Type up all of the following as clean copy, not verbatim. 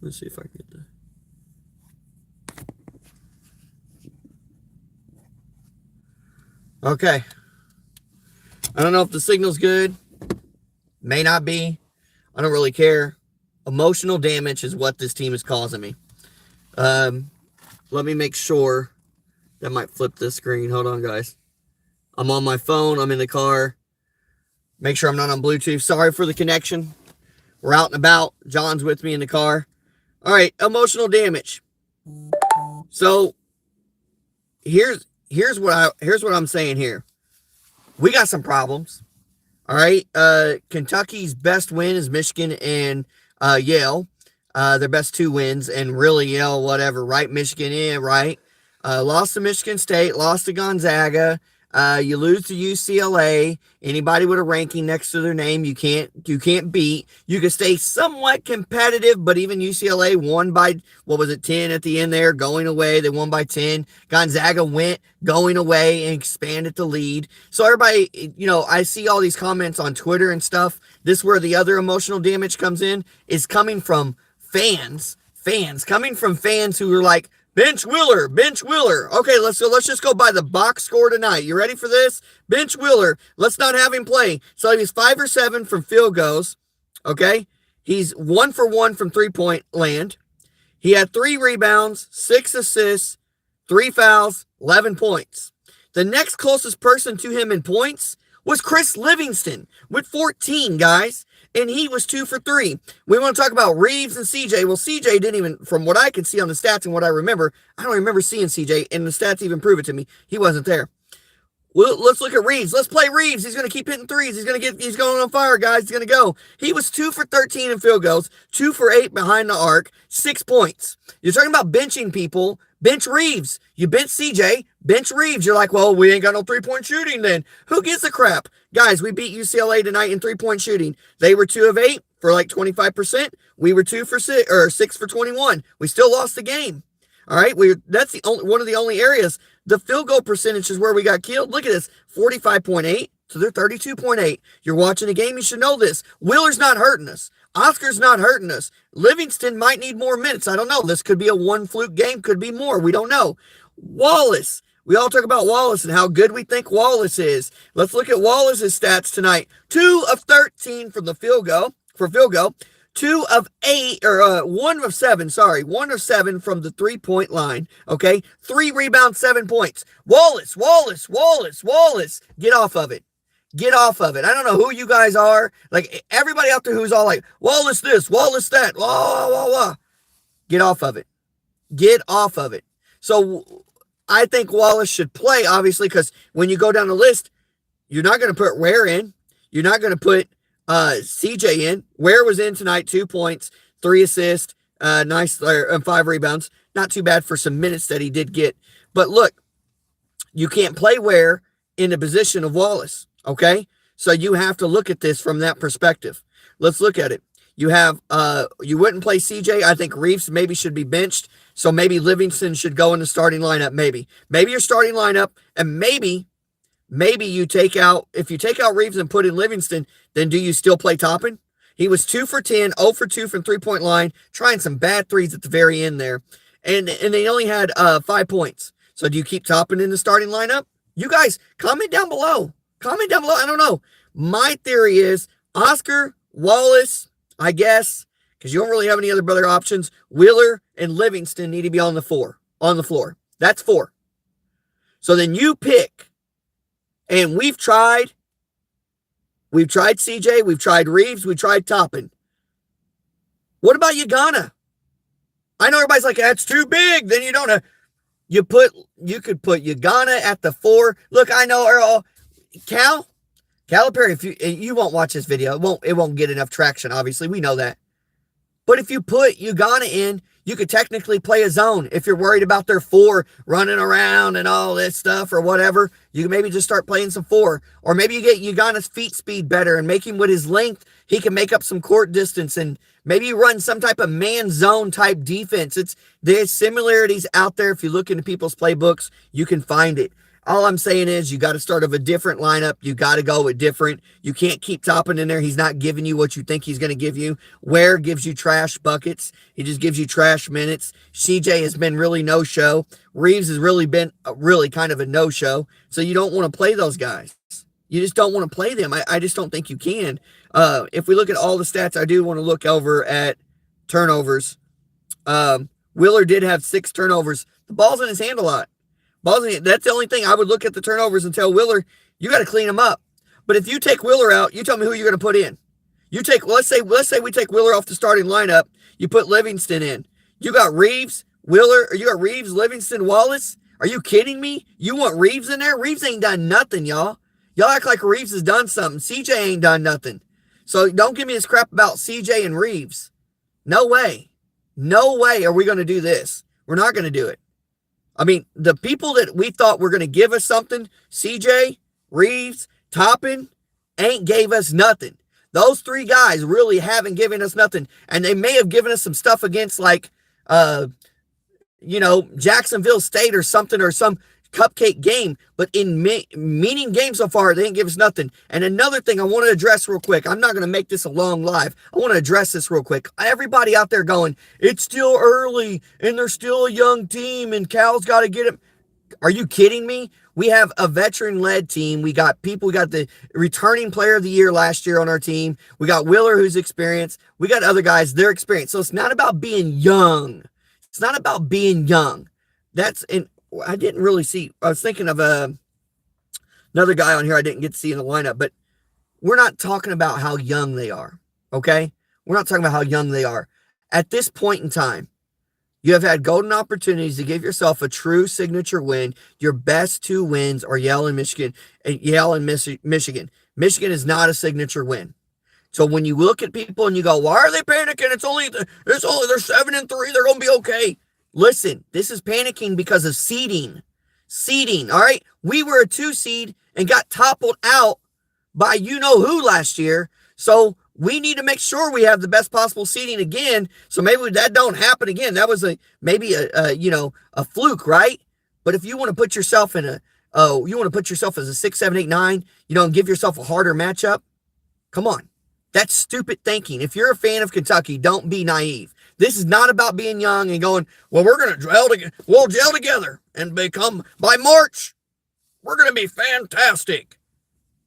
Let's see if I can get that. Okay. I don't know if the signal's good. May not be. I don't really care. Emotional damage is what this team is causing me. Let me make sure. That might flip this screen. Hold on, guys. I'm on my phone. I'm in the car. Make sure I'm not on Bluetooth. Sorry for the connection. We're out and about. John's with me in the car. All right, emotional damage. So here's what I'm saying here. We got some problems. All right. Kentucky's best win is Michigan and Yale. Their best 2 wins, and really Yale, whatever, right? Michigan in, right? Lost to Michigan State, lost to Gonzaga. You lose to UCLA. Anybody with a ranking next to their name, you can't beat. You can stay somewhat competitive, but even UCLA won by, 10 at the end there, going away. They won by 10. Gonzaga went going away and expanded the lead. So everybody, I see all these comments on Twitter and stuff. This is where the other emotional damage comes in, is coming from fans coming from fans who are like, bench Willer. Okay, let's just go by the box score tonight. You ready for this? Bench Willer. Let's not have him play. So he's 5 or 7 from field goals. Okay, he's 1 for 1 from 3-point land. He had 3 rebounds, 6 assists, 3 fouls, 11 points. The next closest person to him in points was Chris Livingston with 14, guys. And he was 2 for 3. We want to talk about Reeves and CJ. Well, CJ didn't even, from what I can see on the stats and what I remember, I don't remember seeing CJ, and the stats even prove it to me. He wasn't there. Well, let's look at Reeves. Let's play Reeves. He's going to keep hitting threes. He's going on fire, guys. He's going to go. He was 2 for 13 in field goals, 2 for 8 behind the arc, 6 points. You're talking about benching people. Bench Reeves. You bench CJ, bench Reeves. You're like, well, we ain't got no 3-point shooting then. Who gives a crap? Guys, we beat UCLA tonight in 3-point shooting. They were 2 of 8 for like 25%. We were 2 for 6 or 6 for 21. We still lost the game. All right, that's the only one of the only areas. The field goal percentage is where we got killed. Look at this, 45.8 to their 32.8. You're watching a game, you should know this. Willer's not hurting us. Oscar's not hurting us. Livingston might need more minutes. I don't know. This could be a one fluke game, could be more. We don't know. Wallace. We all talk about Wallace and how good we think Wallace is. Let's look at Wallace's stats tonight. 2 of 13 from the field goal. 2 of 8, or 1 of 7, 1 of 7 from the 3-point line, okay? 3 rebounds, 7 points. Wallace. Get off of it. I don't know who you guys are. Like, everybody out there who's all like, Wallace this, Wallace that, Get off of it. So, I think Wallace should play, obviously, because when you go down the list, you're not going to put Ware in. You're not going to put CJ in. Ware was in tonight, 2 points, 3 assists, 5 rebounds. Not too bad for some minutes that he did get. But look, you can't play Ware in the position of Wallace, okay? So you have to look at this from that perspective. Let's look at it. You have, you wouldn't play CJ. I think Reeves maybe should be benched. So maybe Livingston should go in the starting lineup, maybe. Maybe your starting lineup, and maybe you take out, if you take out Reeves and put in Livingston, then do you still play Toppin? He was 2 for 10, 0 for 2 from 3-point line, trying some bad threes at the very end there. And they only had 5 points. So do you keep Toppin in the starting lineup? You guys, comment down below. I don't know. My theory is Oscar, Wallace, I guess, because you don't really have any other brother options. Willer and Livingston need to be on the floor. That's 4. So then you pick. And we've tried CJ, we've tried Reeves, we tried Toppin. What about Ugonna? I know everybody's like, that's too big. Then you don't have, you could put Ugonna at the 4. Look, I know Earl, Calipari, if you won't watch this video, it won't get enough traction, obviously. We know that. But if you put Ugonna in, you could technically play a zone. If you're worried about their 4 running around and all this stuff or whatever, you can maybe just start playing some 4. Or maybe you get Ugonna's feet speed better and make him with his length, he can make up some court distance, and maybe you run some type of man zone type defense. There's similarities out there. If you look into people's playbooks, you can find it. All I'm saying is you got to start of a different lineup. You got to go with different. You can't keep topping in there. He's not giving you what you think he's going to give you. Ware gives you trash buckets. He just gives you trash minutes. CJ has been really no-show. Reeves has really been really kind of a no-show. So you don't want to play those guys. You just don't want to play them. I just don't think you can. If we look at all the stats, I do want to look over at turnovers. Wheeler did have 6 turnovers. The ball's in his hand a lot. That's the only thing. I would look at the turnovers and tell Wheeler, you got to clean them up. But if you take Wheeler out, you tell me who you're going to put in. You take, let's say we take Wheeler off the starting lineup. You put Livingston in. You got Reeves, Wheeler, or you got Reeves, Livingston, Wallace. Are you kidding me? You want Reeves in there? Reeves ain't done nothing, y'all. Y'all act like Reeves has done something. CJ ain't done nothing. So don't give me this crap about CJ and Reeves. No way. No way are we going to do this. We're not going to do it. I mean, the people that we thought were going to give us something, CJ, Reeves, Toppin, ain't gave us nothing. Those 3 guys really haven't given us nothing. And they may have given us some stuff against like, Jacksonville State or something, or some cupcake game. But in meaning games so far, they didn't give us nothing. And another thing I want to address real quick. I'm not going to make this a long live. I want to address this real quick. Everybody out there going, it's still early and they're still a young team and Cal's got to get it. Are you kidding me? We have a veteran-led team. We got the returning player of the year last year on our team. We got Wheeler, who's experienced. We got other guys, they're experienced. So it's not about being young. It's not about being young. I didn't really see. I was thinking of another guy on here I didn't get to see in the lineup, but we're not talking about how young they are, okay? We're not talking about how young they are. At this point in time, you have had golden opportunities to give yourself a true signature win. Your best 2 wins are Yale and Michigan. Michigan. Michigan is not a signature win. So when you look at people and you go, why are they panicking? They're 7-3. They're going to be okay. Listen, this is panicking because of seeding. Seeding, all right? We were a 2 seed and got toppled out by you-know-who last year. So we need to make sure we have the best possible seeding again. So maybe that don't happen again. That was maybe a fluke, right? But if you want to put yourself as a 6, 7, 8, 9, and give yourself a harder matchup, come on. That's stupid thinking. If you're a fan of Kentucky, don't be naive. This is not about being young and going, well, we're going to gel together and become, by March, we're going to be fantastic.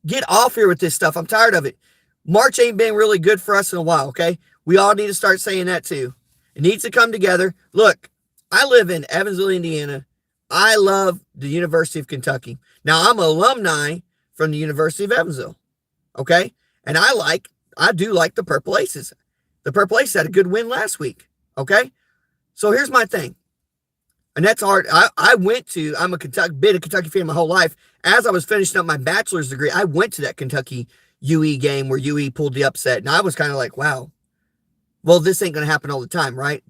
Get off here with this stuff. I'm tired of it. March ain't been really good for us in a while, okay? We all need to start saying that too. It needs to come together. Look, I live in Evansville, Indiana. I love the University of Kentucky. Now, I'm an alumni from the University of Evansville, okay? And I do like the Purple Aces. The Purple Aces had a good win last week, okay? So here's my thing. And that's hard. I'm a Kentucky fan my whole life. As I was finishing up my bachelor's degree, I went to that Kentucky UE game where UE pulled the upset. And I was kind of like, wow, well, this ain't going to happen all the time, right?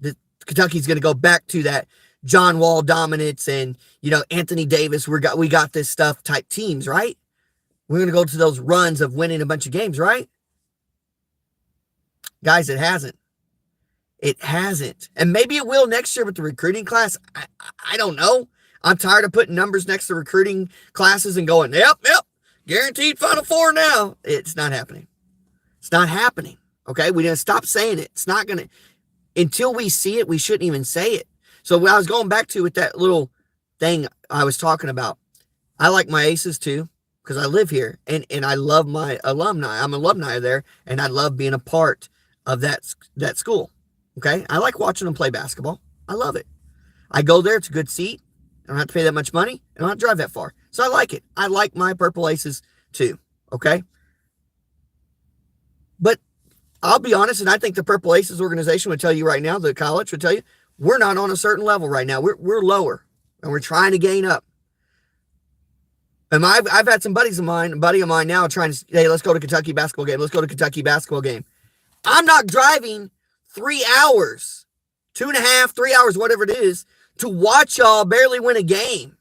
Kentucky's going to go back to that John Wall dominance and, Anthony Davis, we got this stuff type teams, right? We're going to go to those runs of winning a bunch of games, right? Guys, it hasn't. It hasn't. And maybe it will next year with the recruiting class. I don't know. I'm tired of putting numbers next to recruiting classes and going, yep, guaranteed Final Four now. It's not happening. It's not happening. Okay? We didn't stop saying it. It's not going to, until we see it, we shouldn't even say it. So what I was going back to with that little thing I was talking about, I like my Aces too, because I live here and I love my alumni. I'm an alumni there, and I love being a part of that school. Okay? I like watching them play basketball. I love it. I go there. It's a good seat. I don't have to pay that much money. I don't have to drive that far. So I like it. I like my Purple Aces too. Okay? But I'll be honest, and I think the Purple Aces organization would tell you right now, the college would tell you, we're not on a certain level right now. We're lower, and we're trying to gain up. And I've had some buddy of mine now trying to, hey, let's go to Kentucky basketball game. Let's go to Kentucky basketball game. I'm not driving 3 hours, 2.5, 3 hours, whatever it is, to watch y'all barely win a game.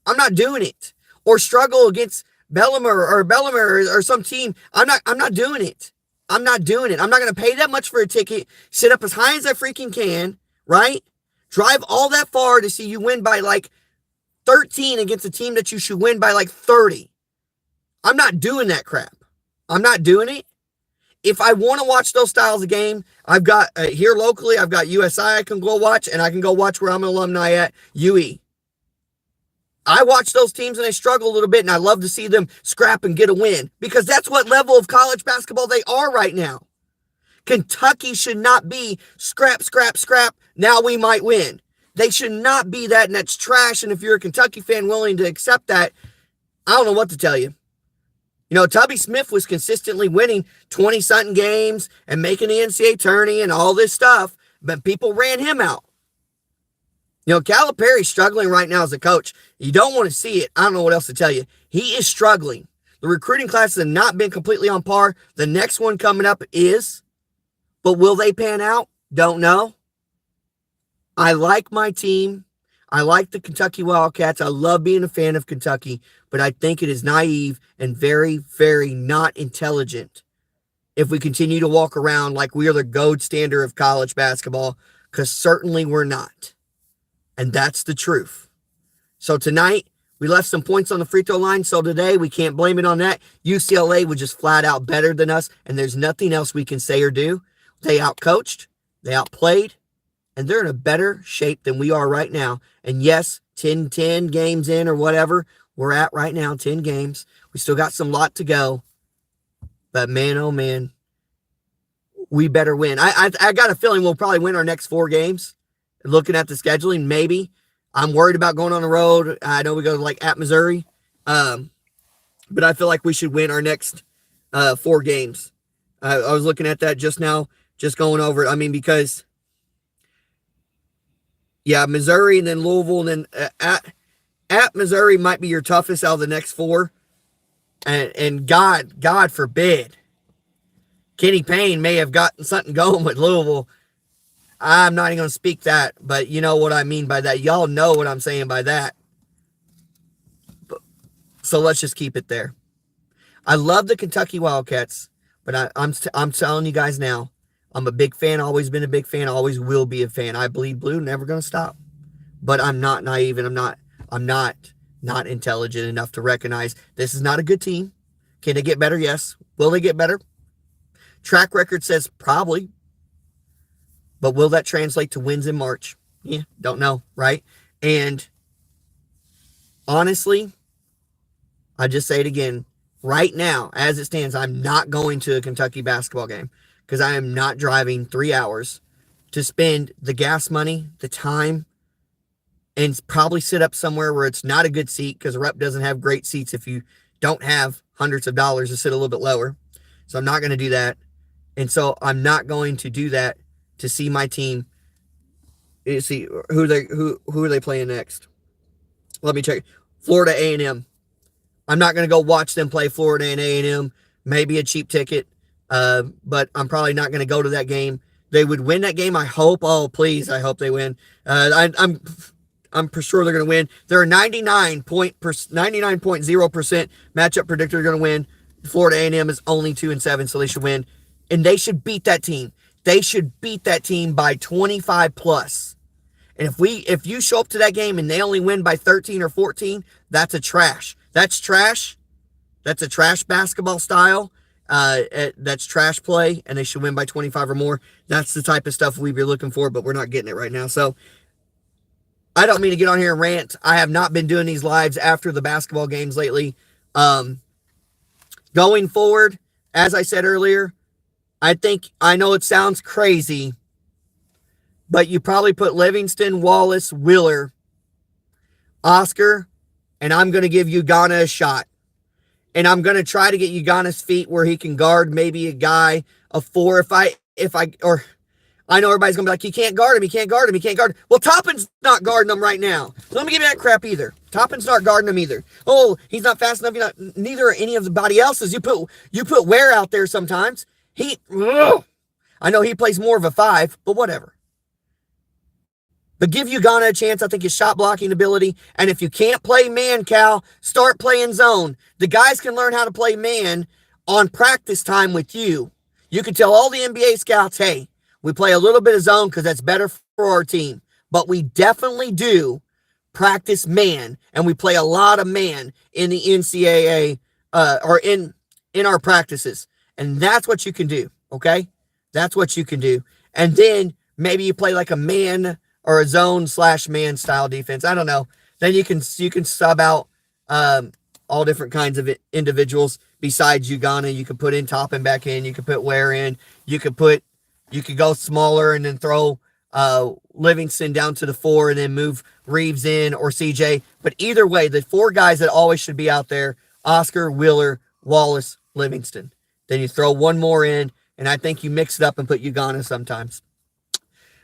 I'm not doing it. Or struggle against Bellarmine or some team. I'm not doing it. I'm not doing it. I'm not going to pay that much for a ticket, sit up as high as I freaking can, right? Drive all that far to see you win by like 13 against a team that you should win by like 30. I'm not doing that crap. I'm not doing it. If I want to watch those styles of game, I've got here locally, I've got USI I can go watch, and I can go watch where I'm an alumni at, UE. I watch those teams and they struggle a little bit, and I love to see them scrap and get a win because that's what level of college basketball they are right now. Kentucky should not be scrap, scrap, scrap. Now we might win. They should not be that, and that's trash. And if you're a Kentucky fan willing to accept that, I don't know what to tell you. You know, Tubby Smith was consistently winning 20-something games and making the NCAA tourney and all this stuff, but people ran him out. You know, Calipari's struggling right now as a coach. You don't want to see it. I don't know what else to tell you. He is struggling. The recruiting classes have not been completely on par. The next one coming up is, but will they pan out? Don't know. I like my team. I like the Kentucky Wildcats. I love being a fan of Kentucky, but I think it is naive and very, very not intelligent if we continue to walk around like we are the gold standard of college basketball, because certainly we're not. And that's the truth. So tonight, we left some points on the free throw line, so today we can't blame it on that. UCLA was just flat out better than us, and there's nothing else we can say or do. They outcoached, they outplayed, and they're in a better shape than we are right now. And yes, 10 games in or whatever we're at right now, 10 games. We still got some lot to go. But man, oh man, we better win. I got a feeling we'll probably win our next 4 games. Looking at the scheduling, maybe. I'm worried about going on the road. I know we go like at Missouri. But I feel like we should win our next 4 games. I was looking at that just now, just going over it. I mean, because yeah, Missouri and then Louisville, and then at Missouri might be your toughest out of the next 4. And God forbid, Kenny Payne may have gotten something going with Louisville. I'm not even going to speak that, but you know what I mean by that. Y'all know what I'm saying by that. So let's just keep it there. I love the Kentucky Wildcats, but I'm telling you guys now, I'm a big fan, always been a big fan, always will be a fan. I bleed blue, never going to stop. But I'm not naive, and I'm not intelligent enough to recognize this is not a good team. Can they get better? Yes. Will they get better? Track record says probably. But will that translate to wins in March? Yeah, don't know, right? And honestly, I just say it again. Right now, as it stands, I'm not going to a Kentucky basketball game because I am not driving 3 hours to spend the gas money, the time, and probably sit up somewhere where it's not a good seat because Rep doesn't have great seats if you don't have hundreds of dollars to sit a little bit lower. So I'm not going to do that. And so I'm not going to do that to see my team. See who are they playing next? Let me check. Florida A&M. I'm not going to go watch them play Florida and A&M. Maybe a cheap ticket, but I'm probably not going to go to that game. They would win that game. I hope. Oh, please! I hope they win. I'm for sure they're going to win. They're a 99.0% matchup predictor. They're going to win. Florida A&M is only 2-7, so they should win, and they should beat that team. They should beat that team by 25 plus. And if you show up to that game and they only win by 13 or 14, that's a trash. That's trash. That's a trash basketball style. That's trash play, and they should win by 25 or more. That's the type of stuff we'd be looking for, but we're not getting it right now. So I don't mean to get on here and rant. I have not been doing these lives after the basketball games lately. Going forward, as I said earlier, I know it sounds crazy, but you probably put Livingston, Wallace, Wheeler, Oscar, and I'm going to give Ugonna a shot. And I'm going to try to get Ugana's feet where he can guard maybe a guy, a 4. I know everybody's going to be like, he can't guard him. Well, Toppin's not guarding him right now. So let me give you that crap either. Toppin's not guarding him either. Oh, he's not fast enough. Neither are any of anybody else's. You put Ware out there sometimes. I know he plays more of a 5, but whatever. But give Ugonna a chance. I think his shot blocking ability. And if you can't play man, Cal, start playing zone. The guys can learn how to play man on practice time with you. You can tell all the NBA scouts, hey, we play a little bit of zone because that's better for our team. But we definitely do practice man, and we play a lot of man in the NCAA or in our practices. And that's what you can do, okay? That's what you can do. And then maybe you play like a man or a zone / man style defense. I don't know. Then you can sub out all different kinds of individuals besides Ugonna. You could put in Toppin back in. You could put Ware in. You could go smaller and then throw Livingston down to the 4 and then move Reeves in or CJ. But either way, the 4 guys that always should be out there, Oscar, Wheeler, Wallace, Livingston. Then you throw one more in, and I think you mix it up and put Ugonna sometimes.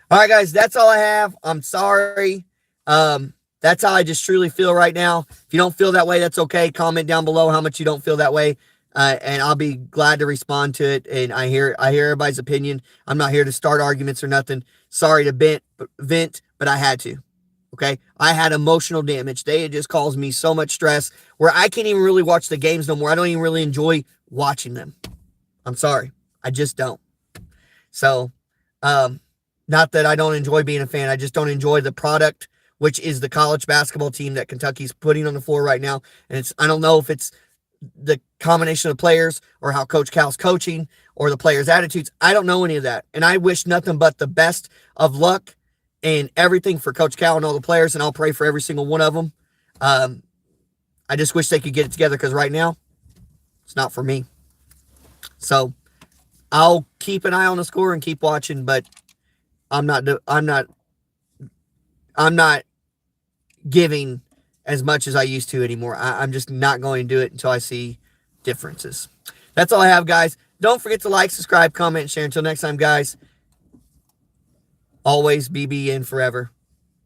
All right, guys, that's all I have. I'm sorry. That's how I just truly feel right now. If you don't feel that way, that's okay. Comment down below how much you don't feel that way, and I'll be glad to respond to it. And I hear everybody's opinion. I'm not here to start arguments or nothing. Sorry to vent, but I had to. Okay, I had emotional damage. They just caused me so much stress where I can't even really watch the games no more. I don't even really enjoy watching them. I'm sorry, I just don't. So, not that I don't enjoy being a fan. I just don't enjoy the product, which is the college basketball team that Kentucky's putting on the floor right now. And I don't know if it's the combination of players or how Coach Cal's coaching or the players' attitudes. I don't know any of that. And I wish nothing but the best of luck and everything for Coach Cal and all the players, and I'll pray for every single one of them. I just wish they could get it together because right now, it's not for me. So I'll keep an eye on the score and keep watching, but I'm not giving as much as I used to anymore. I'm just not going to do it until I see differences. That's all I have, guys. Don't forget to like, subscribe, comment, and share. Until next time, guys, always BB in forever.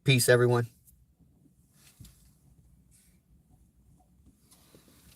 Peace, everyone.